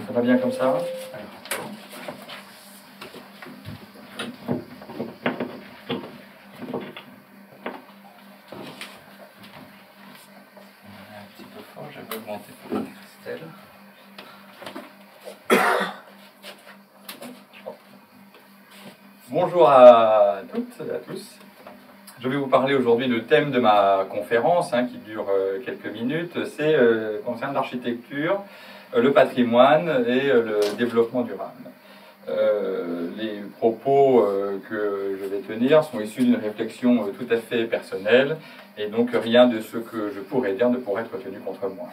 Ça va bien comme ça? Un petit peu fort, j'avais augmenté pour Christelle. Bonjour à toutes et à tous. Je vais vous parler aujourd'hui du thème de ma conférence qui dure quelques minutes. C'est concerne l'architecture, le patrimoine et le développement durable. Les propos que je vais tenir sont issus d'une réflexion tout à fait personnelle et donc rien de ce que je pourrais dire ne pourrait être tenu contre moi.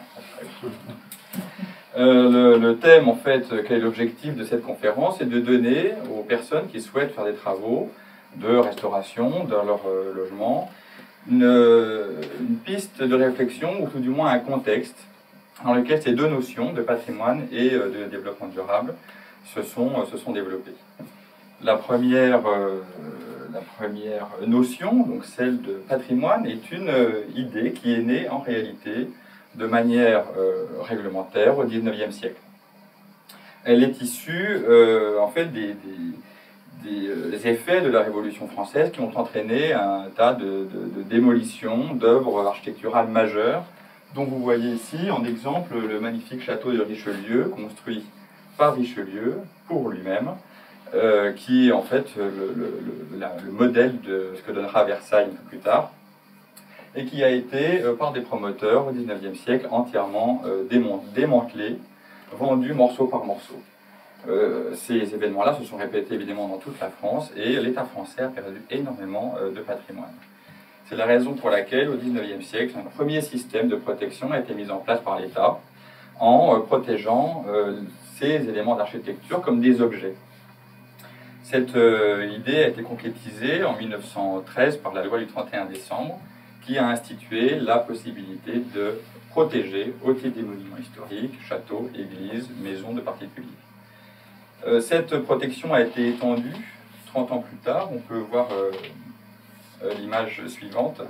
Le thème, en fait, quel est l'objectif de cette conférence, c'est de donner aux personnes qui souhaitent faire des travaux de restauration dans leur logement une piste de réflexion ou tout du moins un contexte dans lequel ces deux notions de patrimoine et de développement durable se sont développées. La première notion, donc celle de patrimoine, est une idée qui est née en réalité de manière réglementaire au XIXe siècle. Elle est issue en fait des effets de la Révolution française qui ont entraîné un tas de démolitions d'œuvres architecturales majeures, dont vous voyez ici en exemple le magnifique château de Richelieu, construit par Richelieu pour lui-même, qui est en fait le modèle de ce que donnera Versailles un peu plus tard, et qui a été, par des promoteurs au XIXe siècle, entièrement démantelé, vendu morceau par morceau. Ces événements-là se sont répétés évidemment dans toute la France, et l'État français a perdu énormément de patrimoine. C'est la raison pour laquelle, au XIXe siècle, un premier système de protection a été mis en place par l'État, en protégeant ces éléments d'architecture comme des objets. Cette idée a été concrétisée en 1913 par la loi du 31 décembre, qui a institué la possibilité de protéger, au titre des monuments historiques, châteaux, églises, maisons de particuliers. Cette protection a été étendue 30 ans plus tard. On peut voir l'image suivante,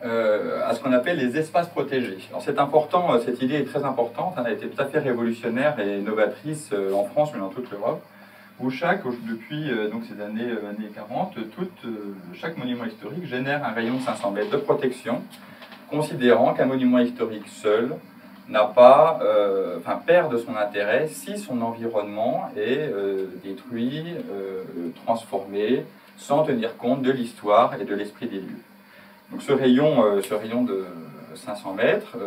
à ce qu'on appelle les espaces protégés. Alors c'est important, cette idée est très importante, elle a été tout à fait révolutionnaire et novatrice en France, mais dans toute l'Europe, où depuis donc ces années 40, chaque monument historique génère un rayon de 500 mètres de protection, considérant qu'un monument historique seul n'a pas, perd de son intérêt si son environnement est détruit, transformé, sans tenir compte de l'histoire et de l'esprit des lieux. Donc ce rayon de 500 mètres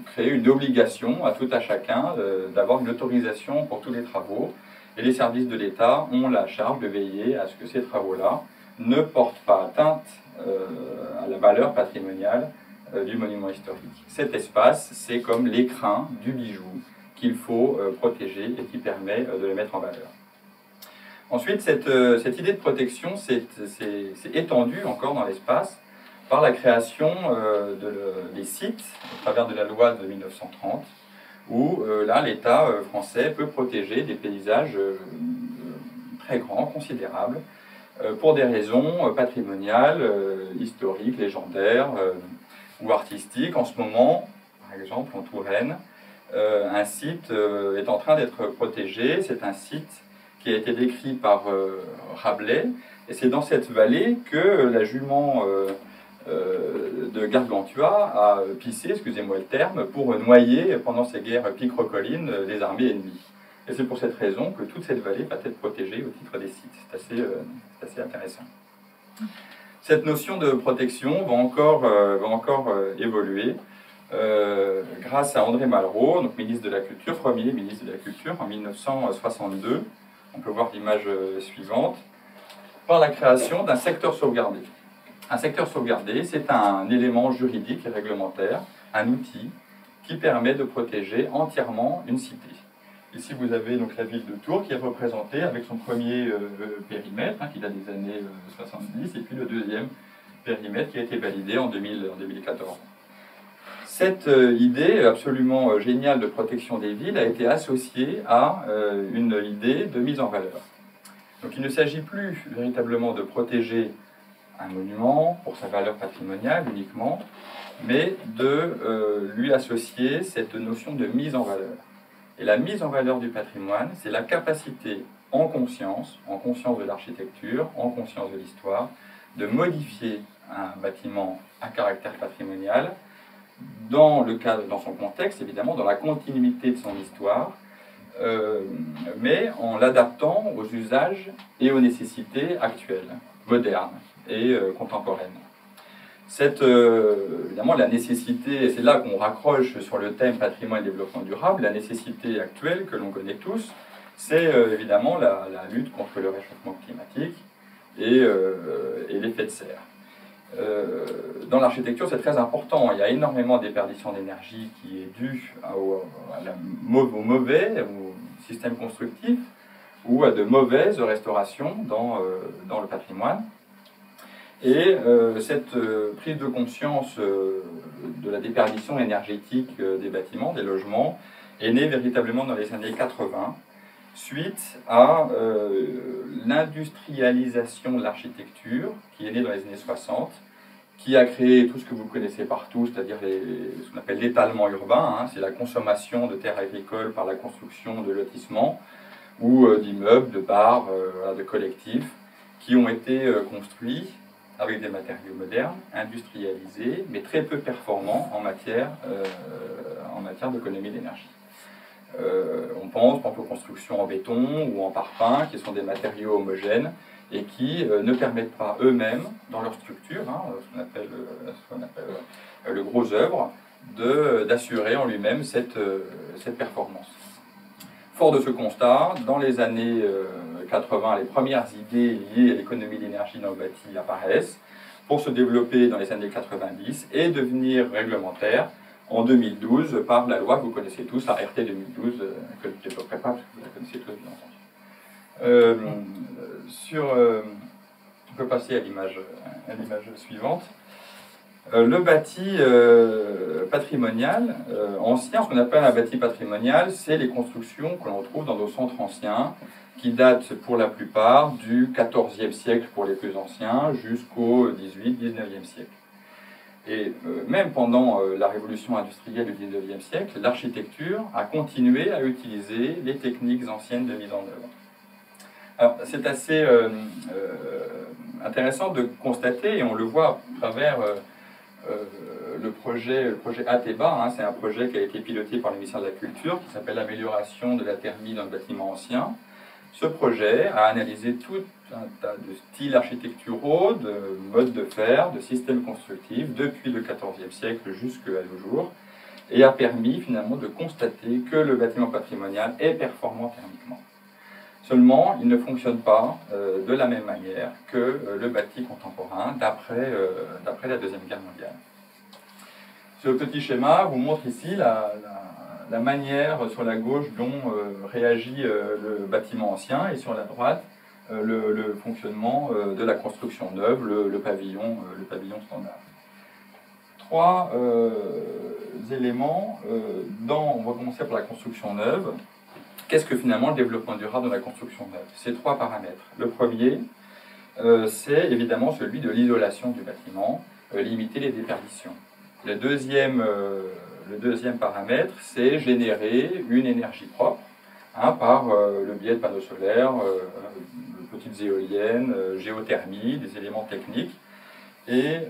crée une obligation à tout à chacun d'avoir une autorisation pour tous les travaux, et les services de l'État ont la charge de veiller à ce que ces travaux-là ne portent pas atteinte à la valeur patrimoniale du monument historique. Cet espace, c'est comme l'écrin du bijou qu'il faut protéger et qui permet de le mettre en valeur. Ensuite, cette idée de protection s'est étendue encore dans l'espace par la création des sites au travers de la loi de 1930, où là, l'État français peut protéger des paysages très grands, considérables, pour des raisons patrimoniales, historiques, légendaires ou artistiques. En ce moment, par exemple, en Touraine, un site est en train d'être protégé. C'est un site qui a été décrit par Rabelais, et c'est dans cette vallée que la jument de Gargantua a pissé, excusez-moi le terme, pour noyer pendant ces guerres picrocolines les armées ennemies. Et c'est pour cette raison que toute cette vallée va être protégée au titre des sites. C'est assez intéressant. Cette notion de protection va encore évoluer grâce à André Malraux, donc ministre de la Culture, premier ministre de la Culture en 1962. On peut voir l'image suivante, par la création d'un secteur sauvegardé. Un secteur sauvegardé, c'est un élément juridique et réglementaire, un outil qui permet de protéger entièrement une cité. Ici, vous avez donc la ville de Tours qui est représentée avec son premier périmètre, qui date des années 70, et puis le deuxième périmètre qui a été validé en 2014. Cette idée absolument géniale de protection des villes a été associée à une idée de mise en valeur. Donc il ne s'agit plus véritablement de protéger un monument pour sa valeur patrimoniale uniquement, mais de lui associer cette notion de mise en valeur. Et la mise en valeur du patrimoine, c'est la capacité en conscience de l'architecture, en conscience de l'histoire, de modifier un bâtiment à caractère patrimonial dans son contexte, évidemment, dans la continuité de son histoire, mais en l'adaptant aux usages et aux nécessités actuelles, modernes et contemporaines. Évidemment, la nécessité, et c'est là qu'on raccroche sur le thème patrimoine et développement durable, la nécessité actuelle que l'on connaît tous, c'est évidemment la lutte contre le réchauffement climatique et l'effet de serre. Dans l'architecture, c'est très important. Il y a énormément de déperdition d'énergie qui est due au mauvais système constructif ou à de mauvaises restaurations dans le patrimoine. Et cette prise de conscience de la déperdition énergétique des bâtiments, des logements, est née véritablement dans les années 80, suite à l'industrialisation de l'architecture, qui est née dans les années 60, qui a créé tout ce que vous connaissez partout, c'est-à-dire ce qu'on appelle l'étalement urbain, hein, c'est la consommation de terres agricoles par la construction de lotissements ou d'immeubles, de bars, de collectifs, qui ont été construits avec des matériaux modernes, industrialisés, mais très peu performants en matière d'économie d'énergie. On pense par exemple aux constructions en béton ou en parpaing, qui sont des matériaux homogènes et qui ne permettent pas eux-mêmes, dans leur structure, hein, ce qu'on appelle le gros œuvre, d'assurer en lui-même cette performance. Fort de ce constat, dans les années 80, les premières idées liées à l'économie d'énergie dans le bâti apparaissent pour se développer dans les années 90 et devenir réglementaires en 2012 par la loi que vous connaissez tous, la RT 2012, que je ne développerai pas parce que vous la connaissez tous, bien entendu. On peut passer à l'image suivante. Le bâti patrimonial ancien, ce qu'on appelle un bâti patrimonial, c'est les constructions que l'on trouve dans nos centres anciens, qui datent pour la plupart du XIVe siècle pour les plus anciens, jusqu'au XVIIIe, XIXe siècle. Et même pendant la révolution industrielle du XIXe siècle, l'architecture a continué à utiliser les techniques anciennes de mise en œuvre. Alors, c'est assez intéressant de constater, et on le voit à travers le projet ATEBA, hein, c'est un projet qui a été piloté par le ministère de la Culture, qui s'appelle l'amélioration de la thermie dans le bâtiment ancien. Ce projet a analysé tout un tas de styles architecturaux, de modes de faire, de systèmes constructifs, depuis le XIVe siècle jusqu'à nos jours, et a permis finalement de constater que le bâtiment patrimonial est performant thermiquement. Seulement, il ne fonctionne pas de la même manière que le bâti contemporain d'après la Deuxième Guerre mondiale. Ce petit schéma vous montre ici la manière sur la gauche dont réagit le bâtiment ancien et sur la droite le fonctionnement de la construction neuve, le pavillon standard. Trois éléments. On va commencer par la construction neuve. Qu'est-ce que finalement le développement durable dans la construction neuve? C'est trois paramètres. Le premier, c'est évidemment celui de l'isolation du bâtiment, limiter les déperditions. Le deuxième paramètre, c'est générer une énergie propre, hein, par le biais de panneaux solaires, de petites éoliennes, géothermie, des éléments techniques. Et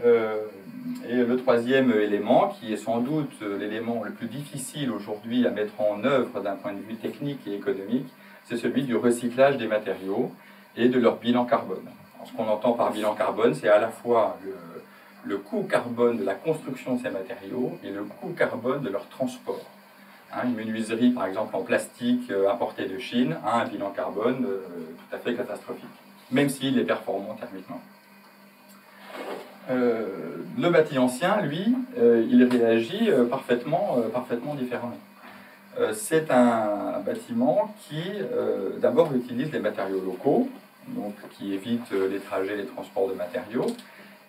le troisième élément, qui est sans doute l'élément le plus difficile aujourd'hui à mettre en œuvre d'un point de vue technique et économique, c'est celui du recyclage des matériaux et de leur bilan carbone. Alors, ce qu'on entend par bilan carbone, c'est à la fois le coût carbone de la construction de ces matériaux et le coût carbone de leur transport. Hein, une menuiserie, par exemple, en plastique importée de Chine, a un bilan carbone tout à fait catastrophique, même s'il est performant thermiquement. Le bâti ancien, lui, il réagit parfaitement différemment. C'est un bâtiment qui, d'abord, utilise les matériaux locaux, donc qui évite les trajets, les transports de matériaux,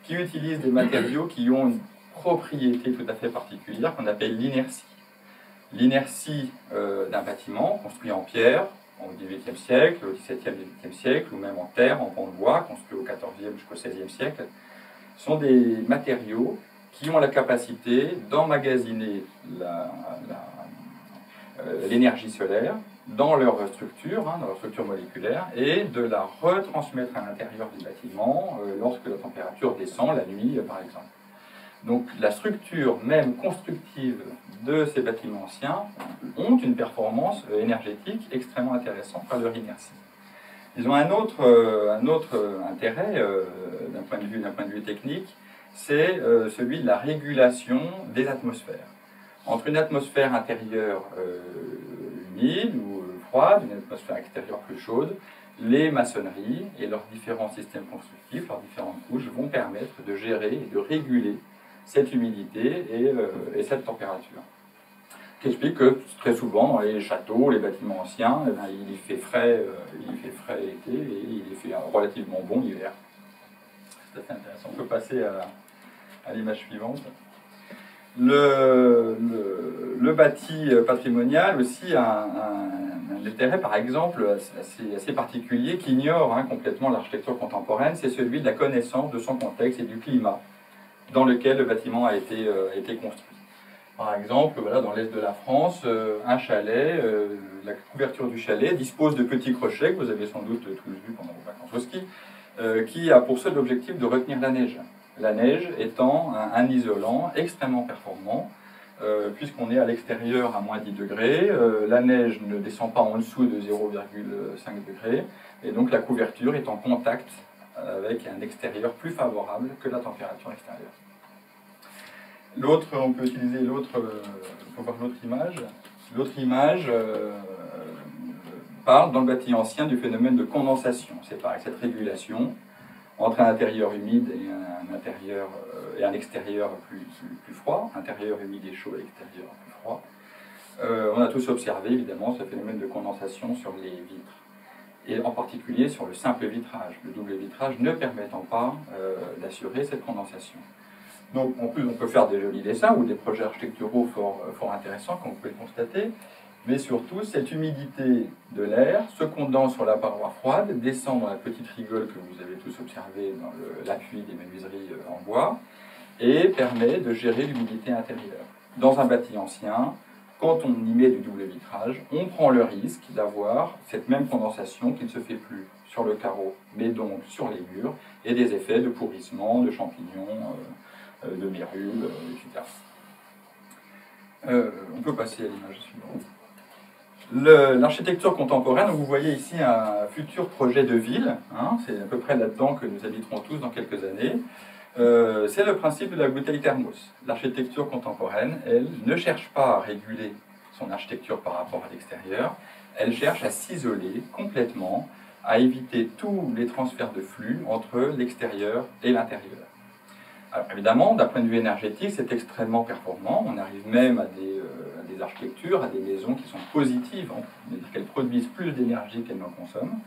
qui utilise des matériaux qui ont une propriété tout à fait particulière qu'on appelle l'inertie. L'inertie d'un bâtiment construit en pierre au XVIIIe siècle, au XVIIe, XVIIIe siècle, ou même en terre, en pont de bois, construit au XIVe jusqu'au XVIe siècle, sont des matériaux qui ont la capacité d'emmagasiner l'énergie solaire dans leur structure, dans leur structure moléculaire, et de la retransmettre à l'intérieur du bâtiment lorsque la température descend, la nuit par exemple. Donc la structure même constructive de ces bâtiments anciens ont une performance énergétique extrêmement intéressante par leur inertie. Ils ont un autre intérêt d'un point de vue technique, c'est celui de la régulation des atmosphères. Entre une atmosphère intérieure humide ou froide, une atmosphère extérieure plus chaude, les maçonneries et leurs différents systèmes constructifs, leurs différentes couches vont permettre de gérer et de réguler cette humidité et cette température. Qui explique que très souvent dans les châteaux, les bâtiments anciens, il fait frais l'été et il fait relativement bon l'hiver. C'est assez intéressant. On peut passer à l'image suivante. Le bâti patrimonial aussi a un intérêt, par exemple, assez particulier qui ignore complètement l'architecture contemporaine, c'est celui de la connaissance de son contexte et du climat dans lequel le bâtiment a été construit. Par exemple, voilà, dans l'est de la France, un chalet, la couverture du chalet dispose de petits crochets que vous avez sans doute tous vus pendant vos vacances au ski, qui a pour seul objectif de retenir la neige. La neige étant un isolant extrêmement performant, puisqu'on est à l'extérieur à moins 10 degrés, la neige ne descend pas en dessous de 0,5 degrés, et donc la couverture est en contact avec un extérieur plus favorable que la température extérieure. On peut utiliser l'autre image. L'autre image parle dans le bâti ancien du phénomène de condensation. C'est pareil, cette régulation entre un intérieur humide et un extérieur plus froid, intérieur humide et chaud et extérieur plus froid. On a tous observé évidemment ce phénomène de condensation sur les vitres, et en particulier sur le simple vitrage, le double vitrage ne permettant pas d'assurer cette condensation. Donc en plus on peut faire des jolis dessins ou des projets architecturaux fort intéressants comme vous pouvez le constater, mais surtout cette humidité de l'air se condense sur la paroi froide, descend dans la petite rigole que vous avez tous observée dans l'appui des menuiseries en bois, et permet de gérer l'humidité intérieure. Dans un bâti ancien, quand on y met du double vitrage, on prend le risque d'avoir cette même condensation qui ne se fait plus sur le carreau, mais donc sur les murs, et des effets de pourrissement, de champignons, de mérules, etc. On peut passer à l'image suivante. L'architecture contemporaine, vous voyez ici un futur projet de ville, c'est à peu près là-dedans que nous habiterons tous dans quelques années. C'est le principe de la bouteille thermos. L'architecture contemporaine, elle, ne cherche pas à réguler son architecture par rapport à l'extérieur, elle cherche à s'isoler complètement, à éviter tous les transferts de flux entre l'extérieur et l'intérieur. Alors évidemment, d'un point de vue énergétique, c'est extrêmement performant. On arrive même à des architectures, à des maisons qui sont positives, c'est-à-dire qu'elles produisent plus d'énergie qu'elles n'en consomment.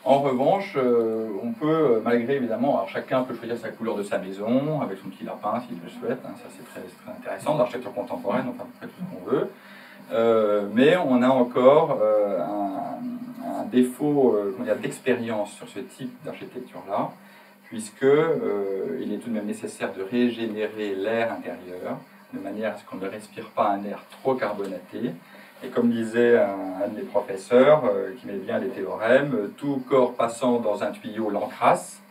En revanche, on peut, malgré évidemment, alors chacun peut choisir sa couleur de sa maison, avec son petit lapin s'il le souhaite, ça c'est très intéressant, l'architecture contemporaine, on fait à peu près tout ce qu'on veut, mais on a encore un défaut d'expérience sur ce type d'architecture-là, puisqu'il est tout de même nécessaire de régénérer l'air intérieur, de manière à ce qu'on ne respire pas un air trop carbonaté. Et comme disait un de mes professeurs, qui met bien les théorèmes, tout corps passant dans un tuyau l'encrasse.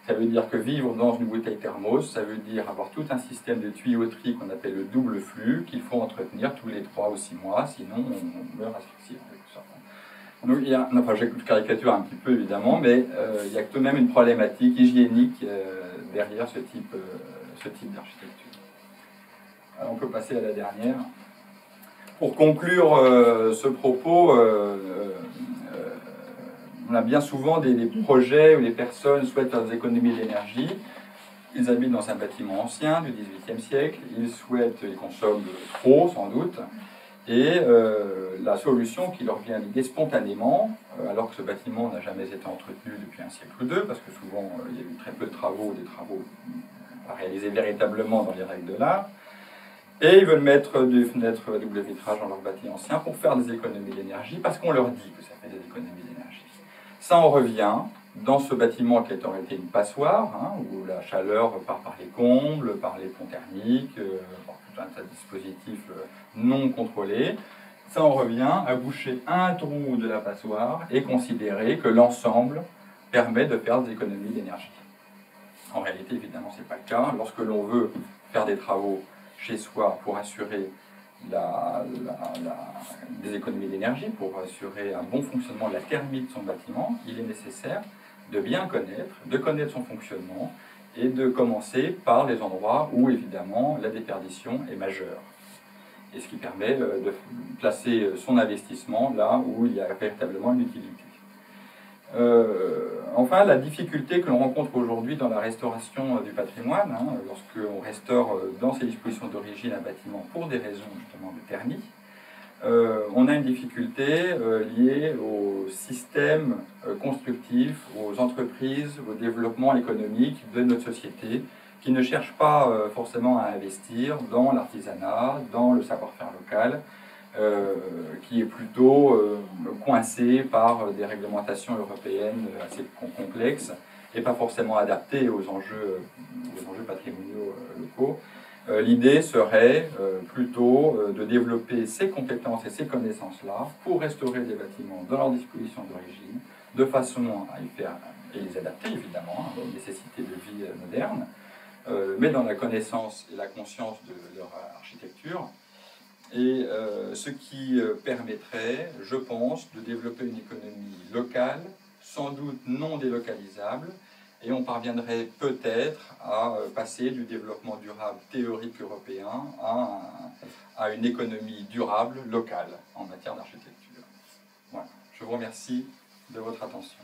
Ça veut dire que vivre dans une bouteille thermos, ça veut dire avoir tout un système de tuyauterie qu'on appelle le double flux, qu'il faut entretenir tous les 3 ou 6 mois, sinon on meurt asphyxié en quelque sorte. Donc, je caricature un petit peu évidemment, mais il y a tout de même une problématique hygiénique derrière ce type d'architecture. Alors, on peut passer à la dernière. Pour conclure ce propos, on a bien souvent des projets où les personnes souhaitent faire des économies d'énergie. Ils habitent dans un bâtiment ancien du XVIIIe siècle, ils consomment trop sans doute, et la solution qui leur vient à l'idée spontanément, alors que ce bâtiment n'a jamais été entretenu depuis un siècle ou deux, parce que souvent il y a eu très peu de travaux, des travaux à réaliser véritablement dans les règles de l'art, et ils veulent mettre des fenêtres à double vitrage dans leur bâti ancien pour faire des économies d'énergie, parce qu'on leur dit que ça fait des économies d'énergie. Ça en revient dans ce bâtiment qui est en réalité une passoire, où la chaleur part par les combles, par les ponts thermiques, par tout un tas de dispositifs non contrôlés. ça en revient à boucher un trou de la passoire et considérer que l'ensemble permet de faire des économies d'énergie. En réalité, évidemment, ce n'est pas le cas. Lorsque l'on veut faire des travaux chez soi pour assurer des économies d'énergie, pour assurer un bon fonctionnement de la thermie de son bâtiment, il est nécessaire de bien connaître, de connaître son fonctionnement et de commencer par les endroits où, évidemment, la déperdition est majeure. Et ce qui permet de placer son investissement là où il y a véritablement une utilité. Enfin, la difficulté que l'on rencontre aujourd'hui dans la restauration du patrimoine, hein, lorsque l'on restaure dans ses dispositions d'origine un bâtiment pour des raisons justement de thermie, on a une difficulté liée au système constructif, aux entreprises, au développement économique de notre société, qui ne cherchent pas forcément à investir dans l'artisanat, dans le savoir-faire local, qui est plutôt coincé par des réglementations européennes assez complexes et pas forcément adaptées aux enjeux patrimoniaux locaux. L'idée serait plutôt de développer ces compétences et ces connaissances-là pour restaurer des bâtiments dans leur disposition d'origine, de façon à y faire, et les adapter évidemment aux nécessités de vie modernes, mais dans la connaissance et la conscience de leur architecture, et ce qui permettrait, je pense, de développer une économie locale, sans doute non délocalisable, et on parviendrait peut-être à passer du développement durable théorique européen à une économie durable locale en matière d'architecture. Voilà. Je vous remercie de votre attention.